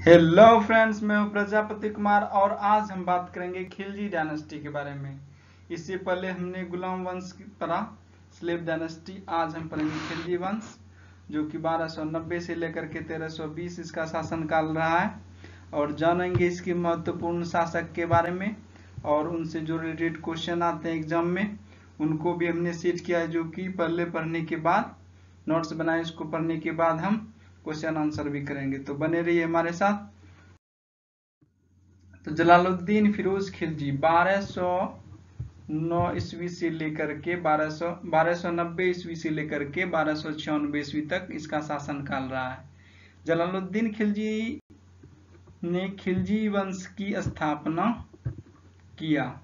Hello friends, मैं हूं प्रजापति कुमार और आज हम बात करेंगे खिलजी डायनेस्टी के बारे में। इससे पहले हमने गुलाम वंश पढ़ा, स्लेव डायनेस्टी। आज हम पढ़ेंगे खिलजी वंश, जो कि 1290 से लेकर के 1320 इसका शासनकाल रहा है। और जानेंगे इसके महत्वपूर्ण शासक के बारे में और उनसे जो रिलेटेड क्वेश्चन आते हैं एग्जाम में, उनको भी हमने सेट किया है, जो कि पहले पढ़ने के बाद नोट्स बनाए, उसको पढ़ने के बाद हम क्वेश्चन आंसर भी करेंगे। तो बने रहिए हमारे साथ। तो जलालुद्दीन फिरोज खिलजी 1209 ईस्वी से लेकर के 1290 ईस्वी से लेकर के 1296 ईस्वी तक इसका शासनकाल रहा है। जलालुद्दीन खिलजी ने खिलजी वंश की स्थापना किया।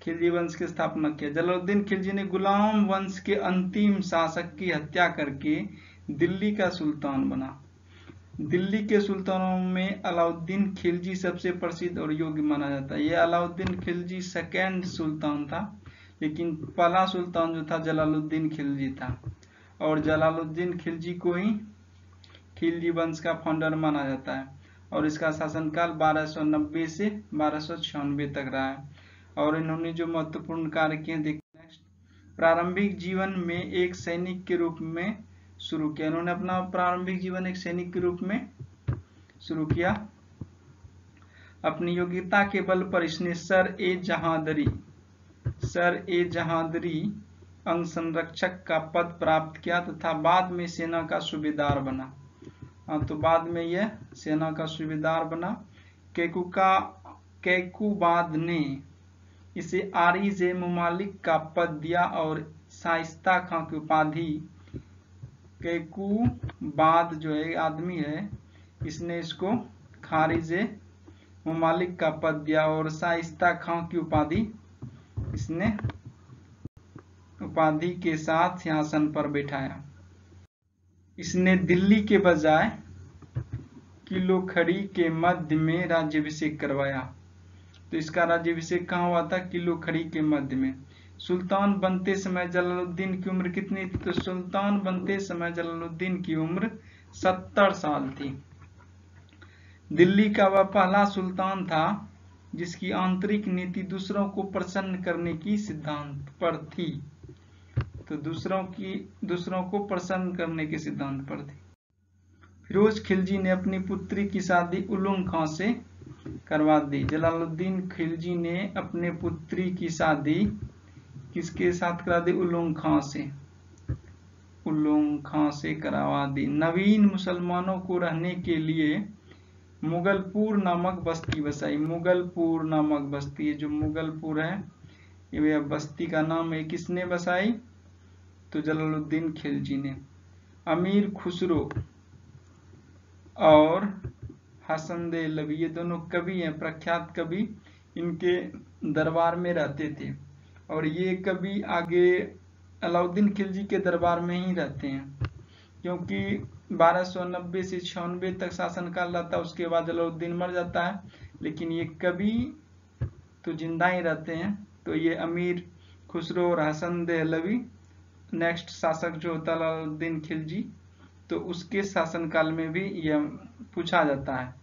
खिलजी वंश की स्थापना किया। जलालुद्दीन खिलजी ने गुलाम वंश के अंतिम शासक की हत्या करके दिल्ली का सुल्तान बना। दिल्ली के सुल्तानों में अलाउद्दीन खिलजी सबसे प्रसिद्ध और योग्य माना जाता है। यह अलाउद्दीन खिलजी सेकेंड सुल्तान था, लेकिन पहला सुल्तान जो था जलालुद्दीन खिलजी था। और जलालुद्दीन खिलजी को ही खिलजी वंश का फाउंडर माना जाता है। और इसका शासनकाल 1290 से 1296 तक रहा है। और इन्होंने जो महत्वपूर्ण कार्य किए देखते हैं। प्रारंभिक जीवन में एक सैनिक के रूप में शुरू किया। इन्होंने अपना प्रारंभिक जीवन एक सैनिक के रूप में शुरू किया। अपनी योग्यता के बल पर इसने सर ए जहांदरी अंग संरक्षक का पद प्राप्त किया तथा बाद में सेना का सूबेदार बना। तो बाद में यह सेना का सूबेदार बना। कैकुबाद ने इसे आरिज़े मुमालिक का पद दिया और शाइस्ता खां की उपाधि। कैकुबाद जो है आदमी है, इसने इसको खारिजे मुमालिक का पद दिया और शाइस्ता खां की उपाधि के साथ सिंहासन पर बैठाया। इसने दिल्ली के बजाय किलोखड़ी के मध्य में राज्याभिषेक करवाया। तो इसका राज्याभिषेक कहाँ हुआ था? किलोखड़ी के मध्य में। सुल्तान बनते समय जलालुद्दीन की उम्र कितनी थी? तो सुल्तान बनते समय जलालुद्दीन की उम्र 70 साल थी। दिल्ली का वह पहला सुल्तान था जिसकी आंतरिक नीति दूसरों को प्रसन्न करने की सिद्धांत पर थी। तो दूसरों को प्रसन्न करने के सिद्धांत पर थी। फिरोज खिलजी ने अपनी पुत्री की शादी उलुग खां से करवा दी। जलालुद्दीन खिलजी ने अपने पुत्री की शादी किसके साथ करा दी? उलुग खां से करवा दी। नवीन मुसलमानों को रहने के लिए मुगलपुर नामक बस्ती बसाई। मुगलपुर नामक बस्ती, जो मुगलपुर है, ये बस्ती का नाम है, किसने बसाई? तो जलालुद्दीन खिलजी ने। अमीर खुसरो और हसन देहलवी, ये दोनों कवि हैं, प्रख्यात कवि, इनके दरबार में रहते थे। और ये कवि आगे अलाउद्दीन खिलजी के दरबार में ही रहते हैं, क्योंकि 1290 से 96 तक शासनकाल रहता है। उसके बाद जलालुद्दीन मर जाता है, लेकिन ये कवि तो जिंदा ही रहते हैं। तो ये अमीर खुसरो और हसन देहलवी, नेक्स्ट शासक जो होता है अलाउद्दीन खिलजी, तो उसके शासनकाल में भी यह पूछा जाता है।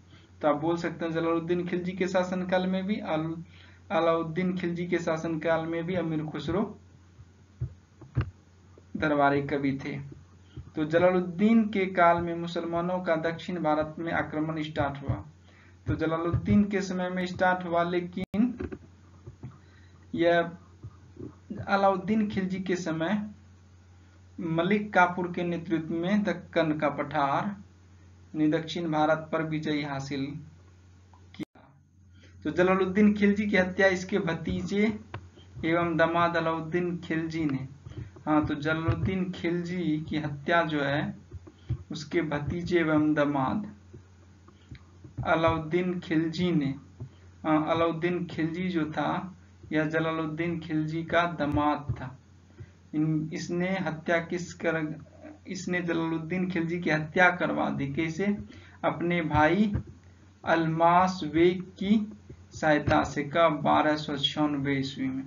तो आप बोल सकते हैं जलालुद्दीन खिलजी के शासनकाल में भी, अलाउद्दीन खिलजी के शासनकाल में भी अमीर खुसरो दरबारी कवि थे। तो जलालुद्दीन के काल में मुसलमानों का दक्षिण भारत में आक्रमण स्टार्ट हुआ। तो जलालुद्दीन के समय में स्टार्ट हुआ, लेकिन यह अलाउद्दीन खिलजी के समय मलिक काफूर के नेतृत्व में दक्कन का पठार ने दक्षिण भारत पर विजय हासिल किया। तो जलालुद्दीन खिलजी की हत्या इसके भतीजे एवं दामाद अलाउद्दीन खिलजी ने। तो जलालुद्दीन खिलजी की हत्या जो है उसके भतीजे एवं दामाद अलाउद्दीन खिलजी ने। अलाउद्दीन खिलजी जो था यह जलालुद्दीन खिलजी का दामाद था। इसने जलालुद्दीन खिलजी की हत्या करवा दी। कैसे? अपने भाई अल्मास बेग की सहायता से। कब? 1296 ईस्वी में।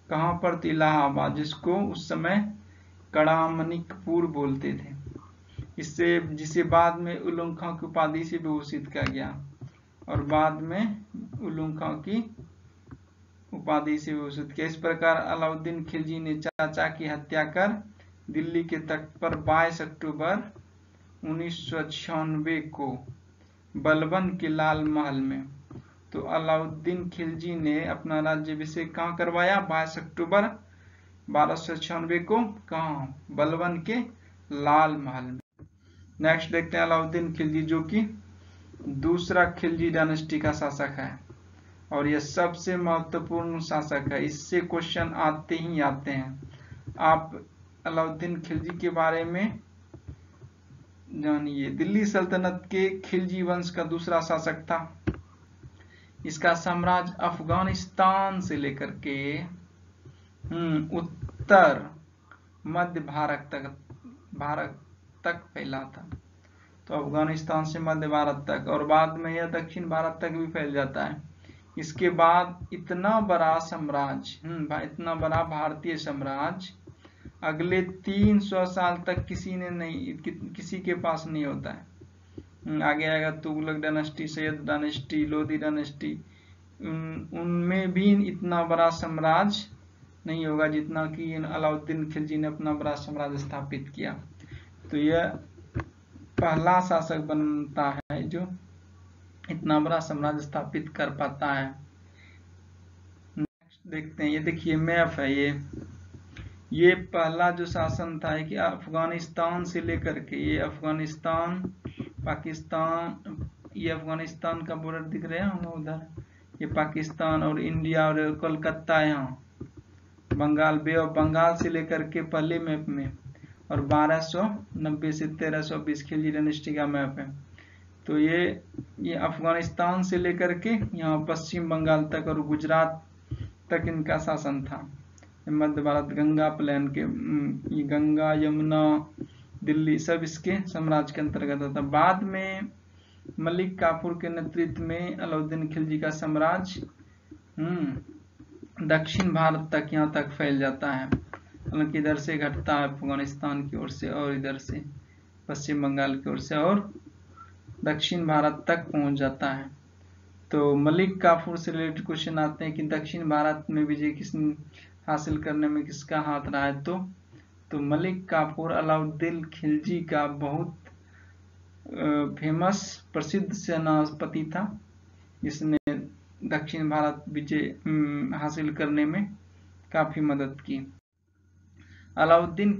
कहां पर? तो इलाहाबाद, जिसको उस समय कड़ामनिकपुर बोलते थे। इससे जिसे बाद में उलुग खां की उपाधि से विभूषित किया गया और बाद में उलुग खां की उपाधि से विभूषित किया। इस प्रकार अलाउद्दीन खिलजी ने चाचा की हत्या कर दिल्ली के तख्त पर 22 अक्टूबर 1996 को बलबन के लाल महल में, तो अलाउद्दीन खिलजी ने अपना राज्याभिषेक कहाँ करवाया? 22 अक्टूबर 1296 को कहाँ? बलबन के लाल महल में। नेक्स्ट देखते हैं अलाउद्दीन खिलजी, जो कि दूसरा खिलजी डायनेस्टी का शासक है और यह सबसे महत्वपूर्ण शासक है। इससे क्वेश्चन आते ही आते हैं। आप अलाउद्दीन खिलजी के बारे में जानिए। दिल्ली सल्तनत के खिलजी वंश का दूसरा शासक था। इसका साम्राज्य अफगानिस्तान से लेकर के उत्तर मध्य भारत तक फैला था। तो अफगानिस्तान से मध्य भारत तक और बाद में यह दक्षिण भारत तक भी फैल जाता है। इसके बाद इतना बड़ा साम्राज्य, इतना बड़ा भारतीय साम्राज्य अगले 300 साल तक किसी के पास नहीं होता है। आगे आएगा Tughlaq dynasty, Syed dynasty, Lodhi dynasty, उनमें भी इतना बड़ा साम्राज्य नहीं होगा जितना कि अलाउद्दीन खिलजी ने अपना बड़ा साम्राज्य स्थापित किया। तो यह पहला शासक बनता है जो इतना बड़ा साम्राज्य स्थापित कर पाता है। नेक्स्ट देखते हैं, ये देखिए मैप है। ये पहला जो शासन था कि अफगानिस्तान से लेकर के ये अफगानिस्तान, पाकिस्तान, ये अफगानिस्तान का बॉर्डर दिख रहे हैं उधर, ये पाकिस्तान और इंडिया और कोलकाता यहाँ बंगाल, बे ऑफ बंगाल से लेकर के पहले मैप में और 1290 से 1320 खिलजी डायनेस्टी का मैप है। तो ये अफगानिस्तान से लेकर के यहाँ पश्चिम बंगाल तक और गुजरात तक इनका शासन था। मध्य भारत गंगा प्लेन के, ये गंगा, यमुना, दिल्ली सब इसके साम्राज्य के अंतर्गत आता। बाद में मलिक काफूर के नेतृत्व में अलाउद्दीन खिलजी का साम्राज्य दक्षिण भारत तक यहाँ तक फैल जाता है। हालांकि इधर से घटता है अफगानिस्तान की ओर से और इधर से पश्चिम बंगाल की ओर से और दक्षिण भारत तक पहुंच जाता है। तो मलिक काफूर से रिलेटेड क्वेश्चन आते हैं कि दक्षिण भारत में विजय किसने हासिल करने में किसका हाथ रहा है? तो मलिक काफूर अलाउद्दीन खिलजी का बहुत फेमस प्रसिद्ध सेनापति था। इसने दक्षिण भारत विजय हासिल करने में काफी मदद की। अलाउद्दीन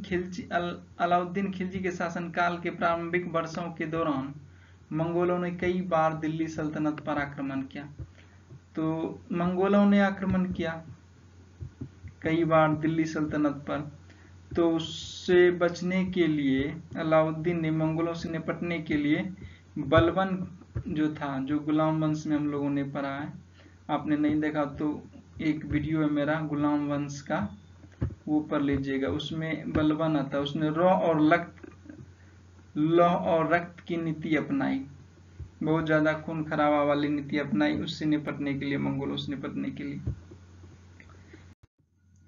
खिलजी के शासनकाल के प्रारंभिक वर्षों के दौरान मंगोलों ने कई बार दिल्ली सल्तनत पर आक्रमण किया। तो मंगोलों ने आक्रमण किया कई बार दिल्ली सल्तनत पर। तो उससे बचने के लिए अलाउद्दीन ने मंगोलों से निपटने के लिए बलबन जो था, जो गुलाम वंश में हम लोगों ने पढ़ा है, आपने नहीं देखा तो एक वीडियो है मेरा गुलाम वंश का, वो पढ़ लीजिएगा। उसमें बलबन आता है। उसने लौह और रक्त की नीति अपनाई, बहुत ज्यादा खून खराबा वाली नीति अपनाई उससे निपटने के लिए, मंगोलों से निपटने के लिए।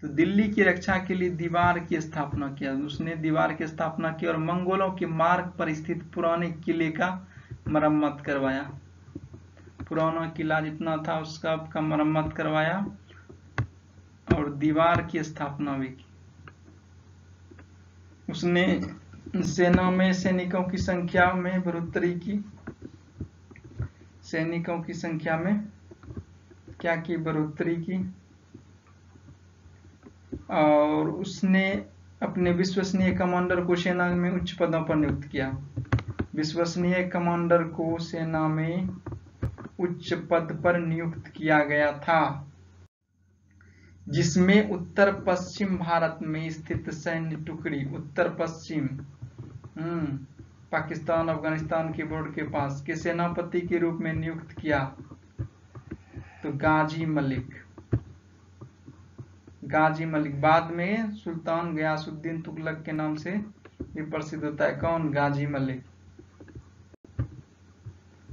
तो दिल्ली की रक्षा के लिए दीवार की स्थापना किया। उसने दीवार की स्थापना की और मंगोलों के मार्ग पर स्थित पुराने किले का मरम्मत करवाया। पुराना किला जितना था उसका मरम्मत करवाया और दीवार की स्थापना भी की। उसने सेना में सैनिकों की संख्या में बढ़ोतरी की। सैनिकों की संख्या में क्या की? बढ़ोतरी की। और उसने अपने विश्वसनीय कमांडर को सेना में उच्च पदों पर नियुक्त किया। विश्वसनीय कमांडर को सेना में उच्च पद पर नियुक्त किया गया था, जिसमें उत्तर पश्चिम भारत में स्थित सैन्य टुकड़ी, उत्तर पश्चिम पाकिस्तान अफगानिस्तान के बॉर्डर के पास के सेनापति के रूप में नियुक्त किया। तो गाजी मलिक बाद में सुल्तान गयासुद्दीन तुगलक के नाम से भी प्रसिद्ध होता है। कौन? गाजी मलिक।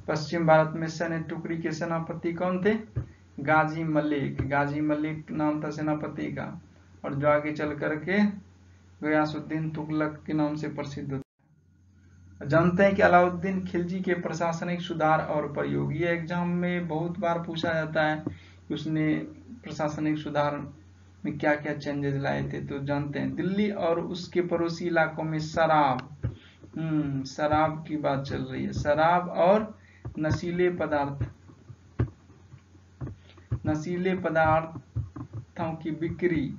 पश्चिम भारत में सैन्य टुकड़ी के सेनापति कौन थे? गाजी मलिक नाम था सेनापति का, और जो आगे चल करके गयासुद्दीन तुगलक के नाम से प्रसिद्ध होता है। जानते हैं कि अलाउद्दीन खिलजी के प्रशासनिक सुधार और प्रयोग, ये एग्जाम में बहुत बार पूछा जाता है कि उसने प्रशासनिक सुधार में क्या क्या चेंजेस लाए थे। तो जानते हैं, दिल्ली और उसके पड़ोसी इलाकों में शराब, शराब की बात चल रही है, शराब और नशीले पदार्थों की बिक्री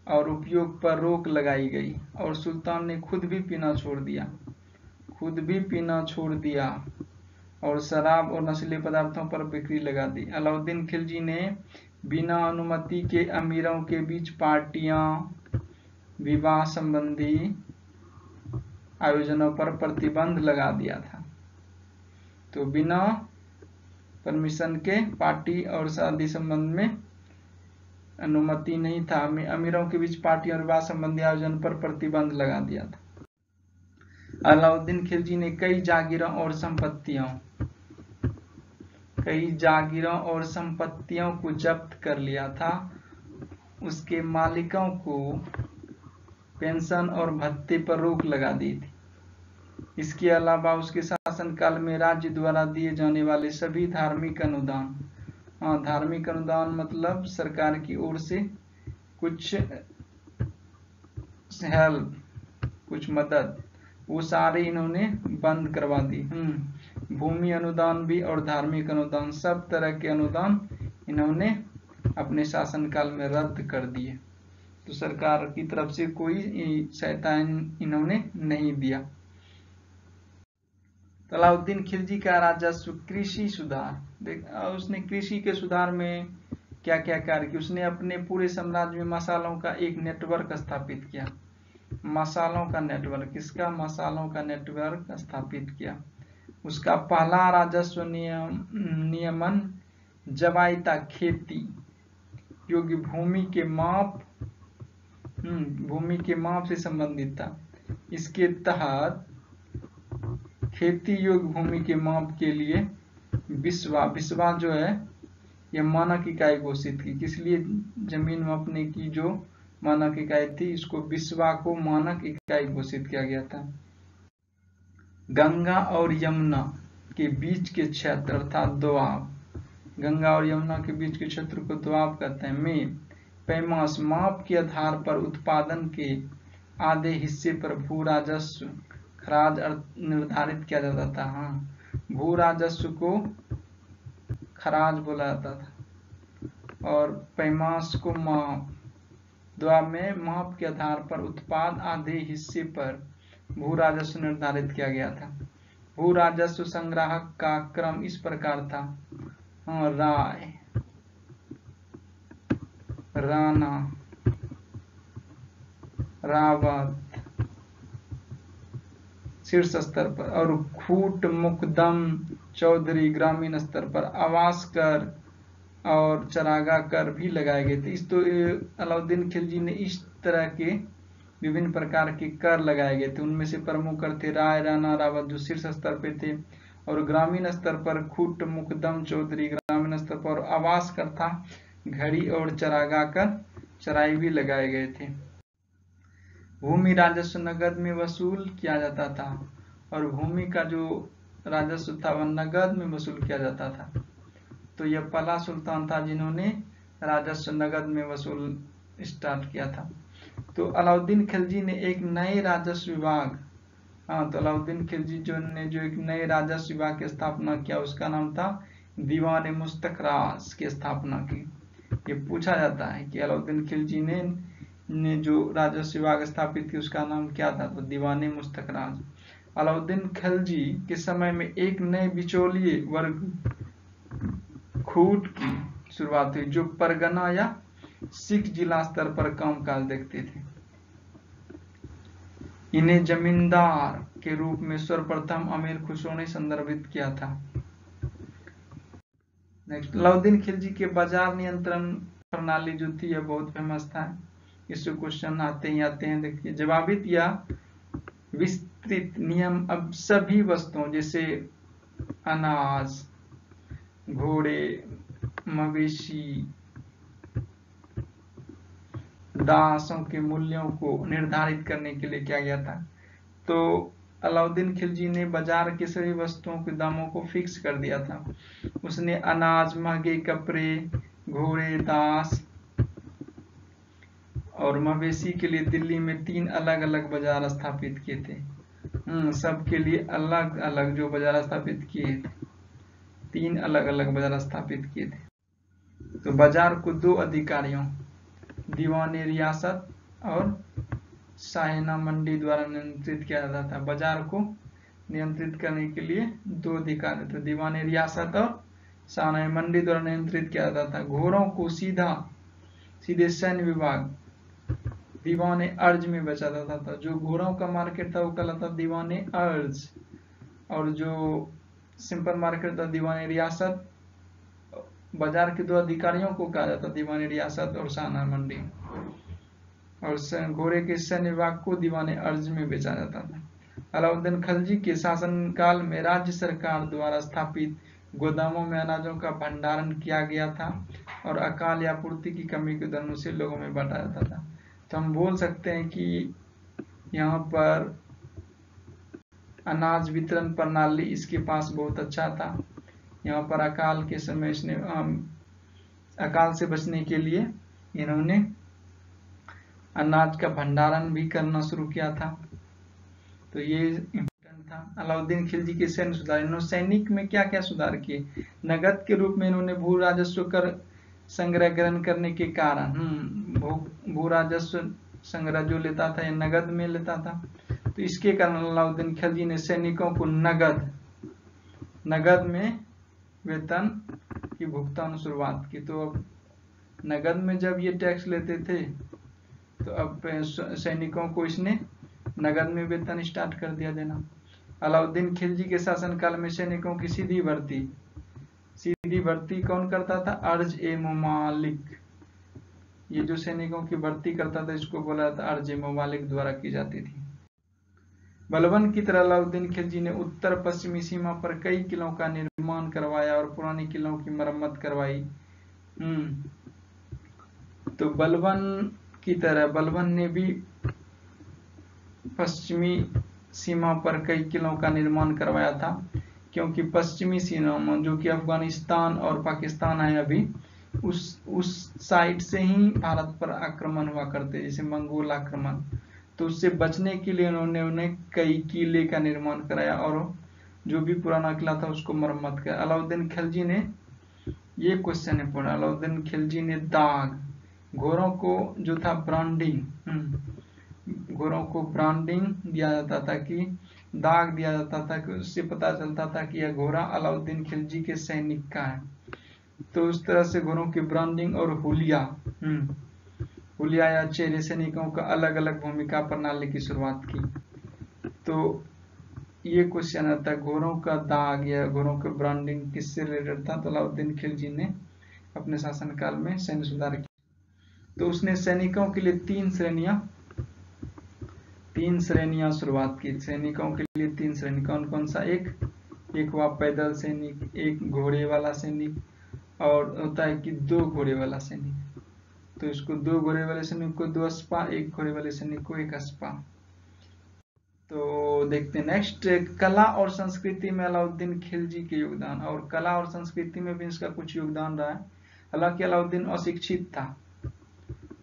और उपयोग पर रोक लगाई गई और सुल्तान ने खुद भी पीना छोड़ दिया और शराब और नशीले पदार्थों पर बिक्री लगा दी। अलाउद्दीन खिलजी ने बिना अनुमति के अमीरों के बीच पार्टियां, विवाह संबंधी आयोजनों पर प्रतिबंध लगा दिया था। तो बिना परमिशन के पार्टी और शादी संबंध में अनुमति नहीं था, अमीरों के बीच पार्टी और विवाह संबंधी आयोजन पर प्रतिबंध लगा दिया था। अलाउद्दीन खिलजी ने कई जागीरों और संपत्तियों को जब्त कर लिया था। उसके मालिकों को पेंशन और भत्ते पर रोक लगा दी थी। इसके अलावा उसके शासनकाल में राज्य द्वारा दिए जाने वाले सभी धार्मिक अनुदान, धार्मिक अनुदान मतलब सरकार की ओर से कुछ हेल्प, कुछ मदद, वो सारे इन्होंने बंद करवा दी। भूमि अनुदान भी और धार्मिक अनुदान, सब तरह के अनुदान इन्होंने अपने शासनकाल में रद्द कर दिए। तो सरकार की तरफ से कोई सहायता इन्होंने नहीं दिया। अलाउद्दीन खिलजी का राजस्व, कृषि सुधार, उसने कृषि के सुधार में क्या क्या कार्य किया। उसने अपने पूरे साम्राज्य में मसालों का एक नेटवर्क स्थापित किया। मसालों का नेटवर्क स्थापित किया। उसका पहला राजस्व नियमन जबाइता, खेती योग्य भूमि के माप से संबंधित था। इसके तहत खेती योग्य भूमि के माप के लिए बिस्वा जो है यह मानक इकाई घोषित की। किस लिए? जमीन मापने की जो मानक इकाई थी, इसको बिस्वा को मानक इकाई घोषित किया गया था। गंगा और यमुना के बीच के क्षेत्र अर्थात दोआब, गंगा और यमुना के बीच के क्षेत्र को दोआब कहते हैं। में पैमास, माप के आधार पर उत्पादन के आधे हिस्से पर भू राजस्व खराज निर्धारित किया जाता था। भू राजस्व को खराज बोला जाता था और पैमास को माप। दोआब में माप के आधार पर उत्पाद आधे हिस्से पर भू राजस्व निर्धारित किया गया था। भू राजस्व संग्राहक का क्रम इस प्रकार था: राय, राणा, रावत शीर्ष स्तर पर, और खूट, मुकदम, चौधरी ग्रामीण स्तर पर। आवास कर और चरागा कर भी लगाए गए थे। तो अलाउद्दीन खिलजी ने इस तरह के विभिन्न प्रकार के कर लगाए गए थे। उनमें से प्रमुख कर थे राय, राणा, रावत जो शीर्ष स्तर पे थे, और ग्रामीण स्तर पर खूट, मुकदम, चौधरी ग्रामीण स्तर पर। आवास कर था, घड़ी और चरागा कर, चराई भी लगाए गए थे। भूमि राजस्व नगद में वसूल किया जाता था और भूमि का जो राजस्व था वह नगद में वसूल किया जाता था। तो यह पहला सुल्तान था जिन्होंने राजस्व नगद में वसूल स्टार्ट किया था। तो अलाउद्दीन खिलजी ने एक नए राजस्व विभाग, तो अलाउद्दीन खिलजी ने जो एक नए राजस्व विभाग की स्थापना किया, उसका नाम था दीवान मुस्तखराज की स्थापना की। ये पूछा जाता है कि अलाउद्दीन खिलजी ने जो राजस्व विभाग स्थापित की उसका नाम क्या था, तो दीवान मुस्तखराज। अलाउद्दीन खिलजी के समय में एक नए बिचौलिए वर्ग खूट की शुरुआत हुई, जो परगना या सिख जिला स्तर पर कामकाज देखते थे। इन्हें जमींदार के रूप में सर्वप्रथम अमीर खुसरो ने संदर्भित किया था। नेक्स्ट, अलाउद्दीन खिलजी के बाजार नियंत्रण प्रणाली जो थी यह बहुत फेमस था। इससे क्वेश्चन आते हैं। देखिए, जवाबित या विस्तृत नियम अब सभी वस्तुओं जैसे अनाज, घोड़े, मवेशी, दासों के मूल्यों को निर्धारित करने के लिए किया गया था। तो अलाउद्दीन खिलजी ने बाजार के सभी वस्तुओं के दामों को फिक्स कर दिया था। उसने अनाज, महंगे कपड़े, घोड़े, दास और मवेशी के लिए दिल्ली में 3 अलग अलग बाजार स्थापित किए थे। सबके लिए अलग अलग जो बाजार स्थापित किए थे, 3 अलग अलग बाजार स्थापित किए थे। तो बाजार को 2 अधिकारियों, दीवान रियासत और सायना मंडी द्वारा नियंत्रित किया जाता था। बाजार को नियंत्रित करने के लिए 2 अधिकारी थे, दीवान रियासत और सायना मंडी द्वारा नियंत्रित किया जाता था। घोड़ों को सीधे सैन्य विभाग दीवान अर्ज में बेचा जाता था। जो घोड़ों का मार्केट था वो कहलाता दीवान अर्ज, और जो सिंपल मार्केट था दीवान रियासत। बाजार के 2 अधिकारियों को कहा जाता दीवान रियासत और सायना मंडी, और घोड़े के सैन्य विभाग को दीवान अर्ज में बेचा जाता था। अलाउद्दीन खिलजी के शासनकाल में राज्य सरकार द्वारा स्थापित गोदामों में अनाजों का भंडारण किया गया था और अकाल या पूर्ति की कमी के दरों से लोगों में बांटा जाता था। तो हम बोल सकते हैं कि यहाँ पर अनाज वितरण प्रणाली इसके पास बहुत अच्छा था। यहाँ पर अकाल के समय इसने अकाल से बचने के लिए इन्होंने अनाज का भंडारण भी करना शुरू किया था। तो ये इम्पोर्टेंट था। अलाउद्दीन खिलजी के सैन्य सुधार, इन्होंने सैनिक में क्या क्या सुधार किए? नगद के रूप में इन्होंने भू राजस्व कर संग्रह ग्रहण करने के कारण भू राजस्व संग्रह जो लेता था ये नगद में लेता था। तो इसके कारण अलाउद्दीन खिलजी ने सैनिकों को नगद में वेतन की भुगतान शुरुआत की। तो अब नगद में जब ये टैक्स लेते थे तो अब सैनिकों को इसने नगद में वेतन स्टार्ट कर दिया देना। अलाउद्दीन खिलजी के शासनकाल में सैनिकों की सीधी भर्ती कौन करता था? अर्ज ए ममालिक। ये जो सैनिकों की भर्ती करता था इसको बोला था अर्ज ए ममालिक द्वारा की जाती थी। बलबन की तरह अलाउद्दीन खिलजी ने उत्तर पश्चिमी सीमा पर कई किलों का निर्माण करवाया और पुराने किलों की मरम्मत करवाई। तो बलबन की तरह बलबन ने भी पश्चिमी सीमा पर कई किलों का निर्माण करवाया था, क्योंकि पश्चिमी सीमा जो कि अफगानिस्तान और पाकिस्तान है अभी, उस साइड से ही भारत पर आक्रमण हुआ करते, जैसे मंगोल आक्रमण। तो उससे बचने के लिए उन्होंने कई किले का निर्माण कराया और जो भी पुराना किला था उसको मरम्मत किया। अलाउद्दीन खिलजी ने, ये क्वेश्चन है पूरा, अलाउद्दीन खिलजी ने दाग, घोड़ों को जो था ब्रांडिंग, घोड़ों को ब्रांडिंग दिया जाता था कि दाग दिया जाता था कि उससे पता चलता था कि यह घोड़ा अलाउद्दीन खिलजी के सैनिक का है। तो उस तरह से घोड़ों की ब्रांडिंग और हुलिया या चेहरे सैनिकों का अलग अलग भूमिका प्रणाली की शुरुआत की। तो ये क्वेश्चन आता है घोड़ों का दाग या घोड़ों का ब्रांडिंग किससे रिलेटेड था? तो अलाउद्दीन खिलजी ने अपने शासनकाल में सैन्य सुधार किया। तो उसने सैनिकों के लिए 3 श्रेणियां शुरुआत की। सैनिकों के लिए 3 श्रेणी, कौन कौन सा? एक हुआ पैदल सैनिक, एक घोड़े वाला सैनिक, और होता है कि 2 घोड़े वाला सैनिक। तो इसको 2 घोड़े वाले सैनिक को 2 अस्पा, 1 घोड़े वाले सैनिक को 1 अस्पा। तो देखते हैं नेक्स्ट, कला और संस्कृति में अलाउद्दीन खिलजी के योगदान। और कला और संस्कृति में भी इसका कुछ योगदान रहा है। हालांकि अलाउद्दीन अशिक्षित था,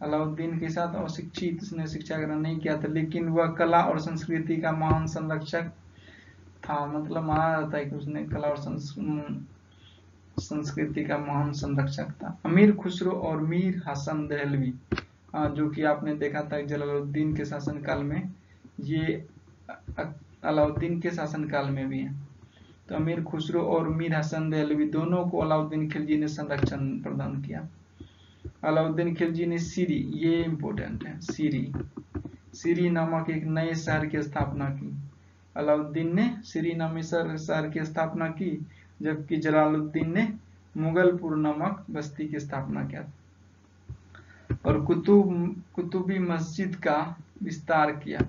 अलाउद्दीन के साथ अशिक्षित, उसने शिक्षा ग्रहण नहीं किया था, लेकिन वह कला और संस्कृति का महान संरक्षक था। मतलब माना जाता है कि उसने कला और संस्कृति का महान संरक्षक था। अमीर खुसरो और मीर हसन दहलवी, जो कि आपने देखा था जलालुद्दीन के शासनकाल में, ये अलाउद्दीन के शासनकाल में भी है। तो अमीर खुसरो और मीर हसन दहलवी दोनों को अलाउद्दीन खिलजी ने संरक्षण प्रदान किया। अलाउद्दीन खिलजी ने सीरी, ये इंपॉर्टेंट है, सीरी नामक एक नए शहर की स्थापना की। अलाउद्दीन ने सीरी नामक शहर की स्थापना की, जबकि जलालुद्दीन ने मुगलपुर नामक बस्ती की स्थापना किया और कुतुबी मस्जिद का विस्तार किया।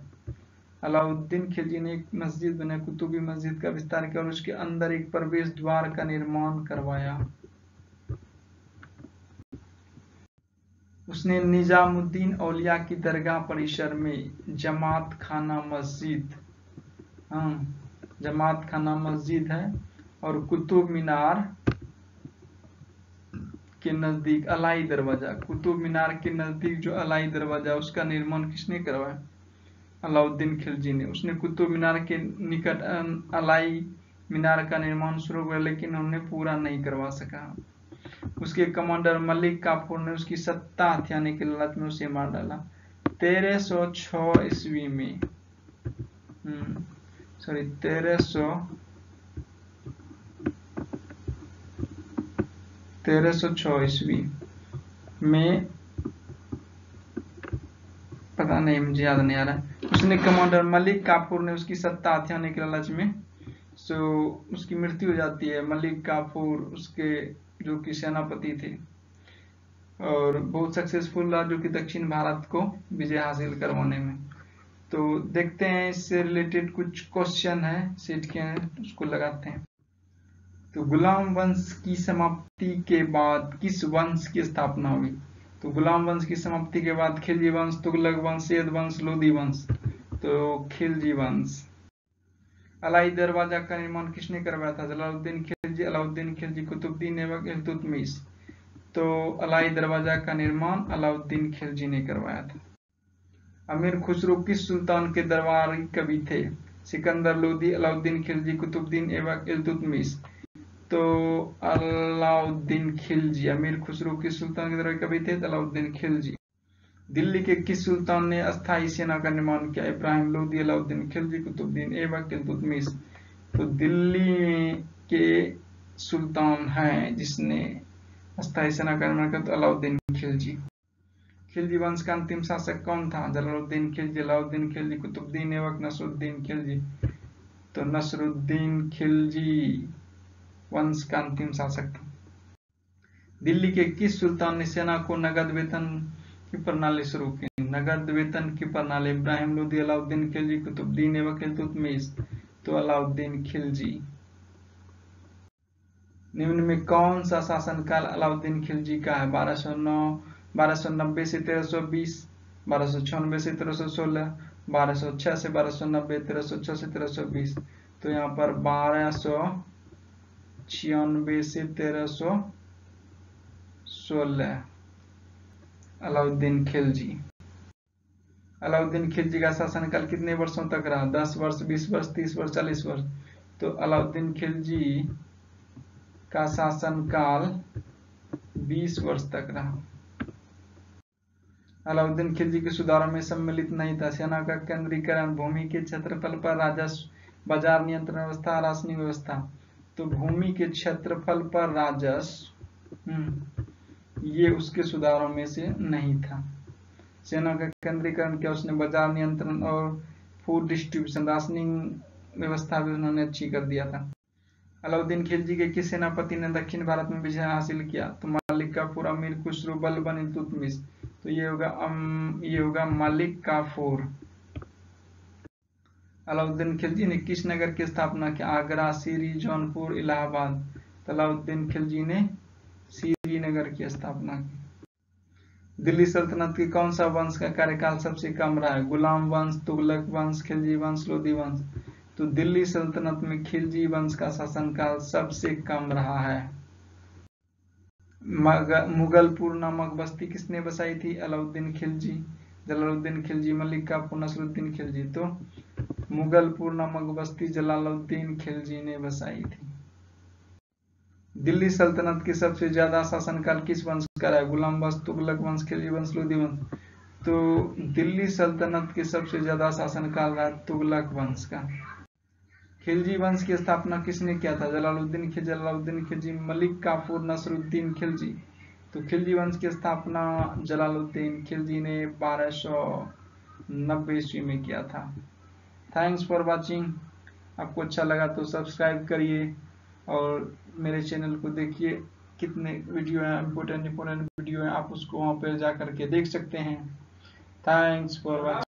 अलाउद्दीन खिलजी ने एक मस्जिद बनाई, कुतुबी मस्जिद का विस्तार किया और उसके अंदर एक प्रवेश द्वार का निर्माण करवाया। उसने निजामुद्दीन औलिया की दरगाह परिसर में जमात खाना मस्जिद हाँ, जमात खाना मस्जिद है। और कुतुब मीनार के नजदीक अलाई दरवाजा, कुतुब मीनार के नजदीक जो अलाई दरवाजा उसका निर्माण किसने करवाया? अलाउद्दीन खिलजी ने। उसने कुतुब मीनार के निकट अलाई मीनार का निर्माण शुरू किया, लेकिन उन्हें पूरा नहीं करवा सका। उसके कमांडर मलिक काफूर ने उसकी सत्ता हथियाने के लालच में उसे मार डाला 1306 ईस्वी में। 1306 ईस्वी में, पता नहीं, मुझे याद नहीं आ रहा। उसने कमांडर मलिक काफूर ने उसकी सत्ता हथियाने के लालच में, उसकी मृत्यु हो जाती है। मलिक काफूर उसके जो कि सेनापति थे और बहुत सक्सेसफुल रहा, जो कि दक्षिण भारत को विजय हासिल करवाने में। तो देखते हैं इससे रिलेटेड कुछ क्वेश्चन है सेट के हैं, उसको लगाते हैं। तो गुलाम वंश की समाप्ति के बाद किस वंश की स्थापना हुई? तो गुलाम वंश की समाप्ति के बाद खिलजी वंश, तुगलक वंश, सैयद वंश, लोदी वंश। तो खिलजी वंश। अलाई दरवाजा का निर्माण किसने करवाया था? जलालुद्दीन खिलजी, अलाउद्दीन खिलजी, कुतुबुद्दीन ऐबक, इल्तुतमिश। तो अलाई दरवाजा का निर्माण अलाउद्दीन खिलजी ने करवाया था। अमीर खुसरो किस सुल्तान के दरबारी कवि थे? सिकंदर लोदी, अलाउद्दीन खिलजी, कुतुबुद्दीन ऐबक, इल्तुतमिश। तो अलाउद्दीन खिलजी। अमीर खुसरो किस सुल्तान के दरबारी कवि थे? अलाउद्दीन खिलजी। दिल्ली के किस सुल्तान ने अस्थायी सेना का निर्माण किया? इब्राहिम लोदी, अलाउद्दीन खिलजी, कुतुबुद्दीन ऐबक, इल्तुतमिश। तो दिल्ली के सुल्तान हैं जिसने अस्थायी सेना का निर्माण किया, तो अलाउद्दीन खिलजी। खिलजी वंश का अंतिम शासक कौन था? जलालुद्दीन खिलजी, अलाउद्दीन खिलजी, कुतुबुद्दीन ऐबक, नसरुद्दीन खिलजी। तो नसरुद्दीन खिलजी वंश का अंतिम शासक था। दिल्ली के किस सुल्तान ने सेना को नगद वेतन की प्रणाली शुरू की? नगद वेतन की प्रणाली इब्राहिम लोदी, अलाउद्दीन खिलजी, कुतुबुद्दीन ऐबक, इल्तुतमिश। तो अलाउद्दीन खिलजी। निम्न में कौन सा शासनकाल अलाउद्दीन खिलजी का है? 1290 से 1320, 1296 से 1316, 1206 से 1290, 1306 से 1320। तो यहाँ पर 1296 से 1316 अलाउद्दीन खिलजी। अलाउद्दीन खिलजी का शासनकाल कितने वर्षों तक रहा? 10 वर्ष, 20 वर्ष, 30 वर्ष, 40 वर्ष। तो अलाउद्दीन खिलजी का शासनकाल 20 वर्ष तक रहा। अलाउद्दीन खिलजी के सुधारों में सम्मिलित नहीं था। सेना का केंद्रीकरण, भूमि के क्षेत्रफल पर राजस्व, बाजार नियंत्रण व्यवस्था, राशनिंग व्यवस्था। तो भूमि के क्षेत्रफल पर राजस्व, ये उसके सुधारों में से नहीं था। सेना का केंद्रीकरण किया उसने, बाजार नियंत्रण और फूड डिस्ट्रीब्यूशन, राशनिंग व्यवस्था भी उन्होंने अच्छी कर दिया था। अलाउद्दीन खिलजी के किस सेनापति ने दक्षिण भारत में विजय हासिल किया? तो मलिक काफूर, अमीर खुसरो, बलबन, इल्तुतमिश। तो ये होगा मलिक काफूर। अलाउद्दीन खिलजी ने किस नगर की स्थापना की? आगरा, सीरी, जौनपुर, इलाहाबाद। तो अलाउद्दीन खिलजी ने सीरी नगर की स्थापना की। दिल्ली सल्तनत के कौन सा वंश का कार्यकाल सबसे कम रहा है? गुलाम वंश, तुगलक वंश, खिलजी वंश, लोदी वंश। तो दिल्ली सल्तनत में खिलजी वंश का शासनकाल सबसे कम रहा है। मुगलपुर नामक बस्ती किसने बसाई थी? अलाउद्दीन खिलजी, जलालुद्दीन खिलजी, मलिक काफूर, नसरुद्दीन खिलजी। तो मुगलपुर नामक बस्ती जलालुद्दीन खिलजी ने बसाई थी। दिल्ली सल्तनत के सबसे ज्यादा शासनकाल किस वंश का रहा? गुलाम वंश, तुगलक वंश, खिलजी वंश, लोदी वंश। तो दिल्ली सल्तनत के सबसे ज्यादा शासनकाल रहा तुगलक वंश का। खिलजी वंश की स्थापना किसने किया था? जलालुद्दीन खिलजी, अलाउद्दीन खिलजी, मलिक काफूर, नसरुद्दीन खिलजी। तो खिलजी वंश की स्थापना जलालुद्दीन खिलजी ने 1290 ईस्वी में किया था। Thanks for watching. आपको अच्छा लगा तो सब्सक्राइब करिए और मेरे चैनल को देखिए, कितने वीडियो हैं, इम्पोर्टेंट वीडियो हैं, आप उसको वहाँ पर जा करके देख सकते हैं। Thanks for watching.